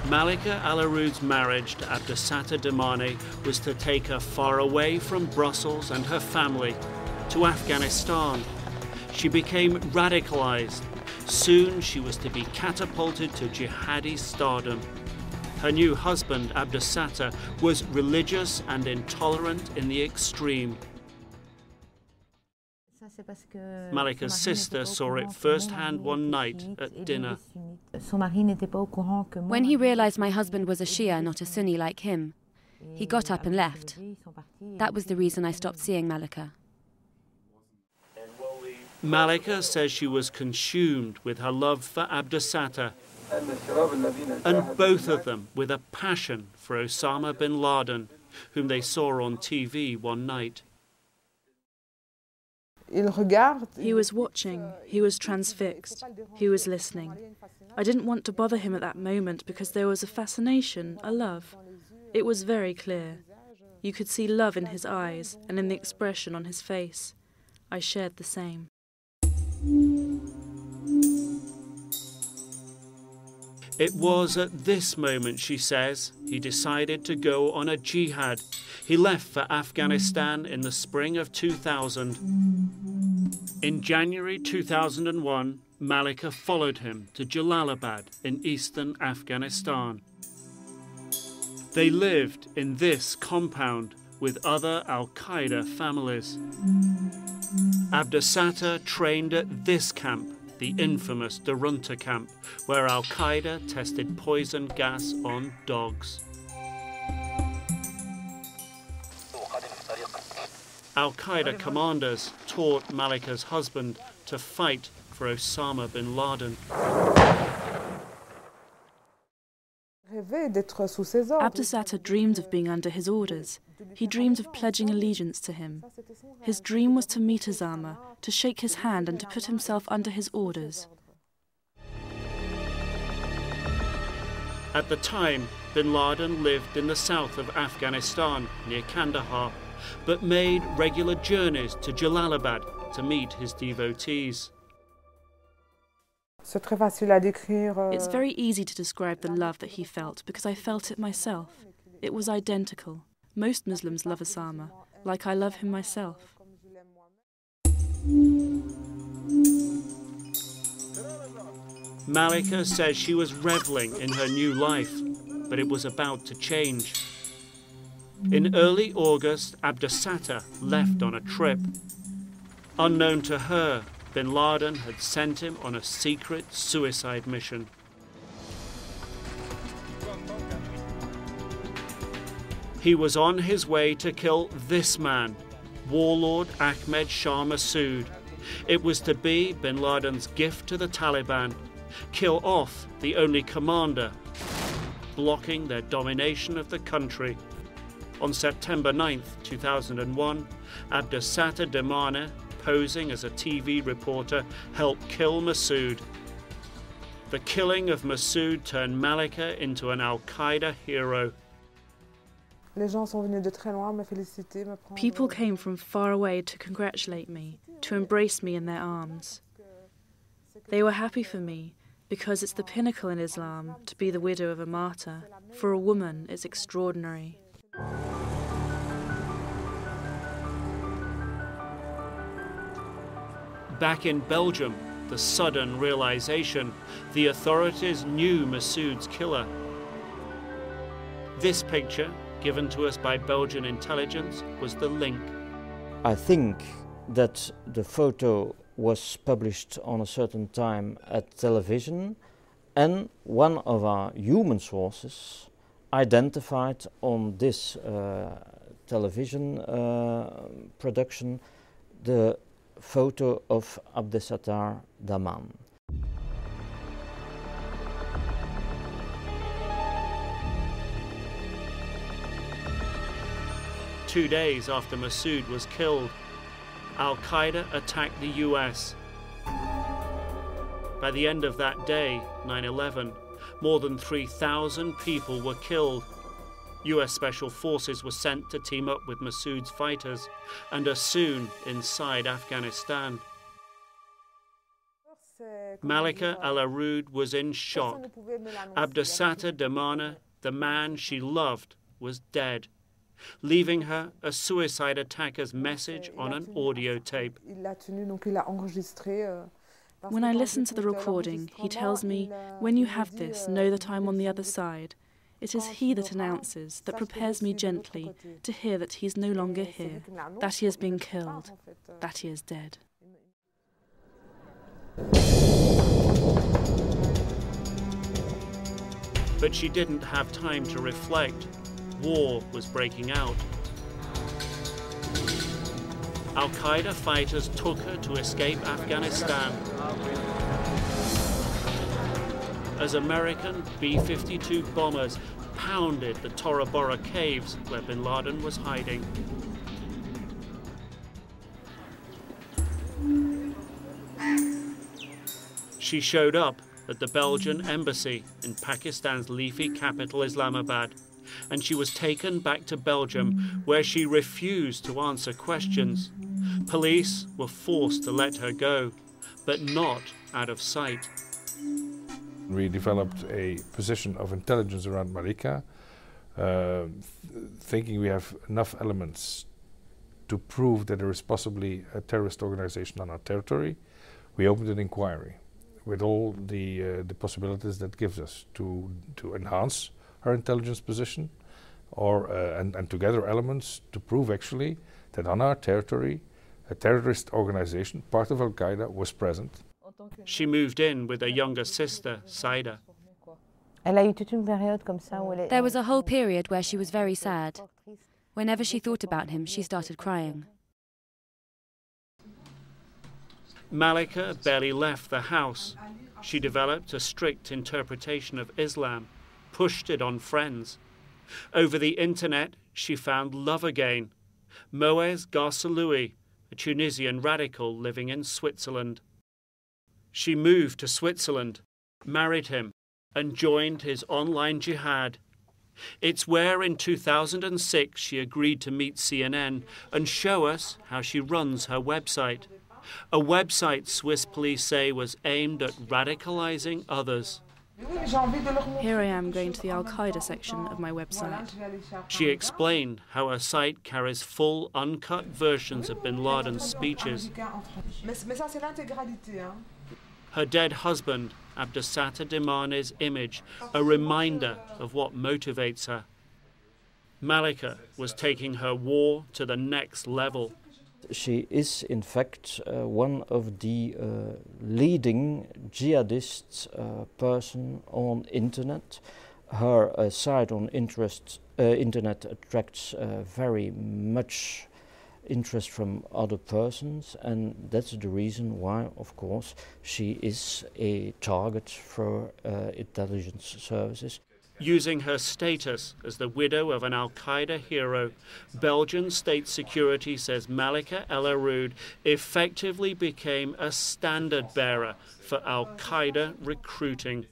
Malika Alaroud's marriage to Abdesata Damane was to take her far away from Brussels and her family to Afghanistan. She became radicalized. Soon she was to be catapulted to jihadi stardom. Her new husband, Abdesata, was religious and intolerant in the extreme. Malika's sister saw it firsthand one night at dinner. When he realized my husband was a Shia, not a Sunni like him, he got up and left. That was the reason I stopped seeing Malika. Malika says she was consumed with her love for Abdesata, and both of them with a passion for Osama bin Laden, whom they saw on TV one night. He was watching, he was transfixed, he was listening. I didn't want to bother him at that moment because there was a fascination, a love. It was very clear. You could see love in his eyes and in the expression on his face. I shared the same. It was at this moment, she says, he decided to go on a jihad. He left for Afghanistan in the spring of 2000. In January 2001, Malika followed him to Jalalabad in eastern Afghanistan. They lived in this compound with other Al-Qaeda families. Abdesata trained at this camp, the infamous Darunta camp, where Al-Qaeda tested poison gas on dogs. Al-Qaeda commanders taught Malika's husband to fight for Osama bin Laden. Abdesata dreamed of being under his orders. He dreamed of pledging allegiance to him. His dream was to meet Osama, to shake his hand and to put himself under his orders. At the time, bin Laden lived in the south of Afghanistan, near Kandahar, but made regular journeys to Jalalabad to meet his devotees. It's very easy to describe the love that he felt because I felt it myself. It was identical. Most Muslims love Osama, like I love him myself. Malika says she was reveling in her new life, but it was about to change. In early August, Abdesata left on a trip. Unknown to her, bin Laden had sent him on a secret suicide mission. He was on his way to kill this man, warlord Ahmed Shah Massoud. It was to be bin Laden's gift to the Taliban, kill off the only commander, blocking their domination of the country. On September 9, 2001, Abdesata Damane, posing as a TV reporter, helped kill Massoud. The killing of Massoud turned Malika into an Al-Qaeda hero. People came from far away to congratulate me, to embrace me in their arms. They were happy for me because it's the pinnacle in Islam to be the widow of a martyr. For a woman, it's extraordinary. Back in Belgium, the sudden realization, the authorities knew Massoud's killer. This picture, given to us by Belgian intelligence, was the link. I think that the photo was published on a certain time at television, and one of our human sources identified on this television production the photo of Abdesata Damane. Two days after Massoud was killed, Al-Qaeda attacked the US. By the end of that day, 9/11, more than 3,000 people were killed. US Special Forces were sent to team up with Massoud's fighters and are soon inside Afghanistan. Malika El Aroud was in shock. Abdesata Damana, the man she loved, was dead, leaving her a suicide attacker's message on an audio tape. When I listen to the recording, he tells me, "When you have this, know that I'm on the other side." It is he that announces, that prepares me gently to hear that he's no longer here, that he has been killed, that he is dead. But she didn't have time to reflect. War was breaking out. Al-Qaeda fighters took her to escape Afghanistan. As American B-52 bombers pounded the Tora Bora caves where bin Laden was hiding. She showed up at the Belgian embassy in Pakistan's leafy capital Islamabad, and she was taken back to Belgium, where she refused to answer questions. Police were forced to let her go, but not out of sight. We developed a position of intelligence around Malika, thinking we have enough elements to prove that there is possibly a terrorist organization on our territory. We opened an inquiry with all the possibilities that gives us to enhance our intelligence position, or and to gather elements to prove actually that on our territory a terrorist organization, part of Al-Qaeda, was present. She moved in with her younger sister, Saida. There was a whole period where she was very sad. Whenever she thought about him, she started crying. Malika barely left the house. She developed a strict interpretation of Islam, pushed it on friends. Over the internet, she found love again. Moez Garsaloui, a Tunisian radical living in Switzerland. She moved to Switzerland, married him, and joined his online jihad. It's where in 2006 she agreed to meet CNN and show us how she runs her website. A website Swiss police say was aimed at radicalizing others. Here I am going to the Al-Qaeda section of my website. She explained how her site carries full, uncut versions of bin Laden's speeches. Her dead husband, Abdesata Dimane's image, a reminder of what motivates her. Malika was taking her war to the next level. She is, in fact, one of the leading jihadist person on internet. Her site on internet attracts very much interest from other persons, and that's the reason why, of course, she is a target for intelligence services. Using her status as the widow of an Al-Qaeda hero, Belgian state security says Malika El Aroud effectively became a standard bearer for Al-Qaeda recruiting.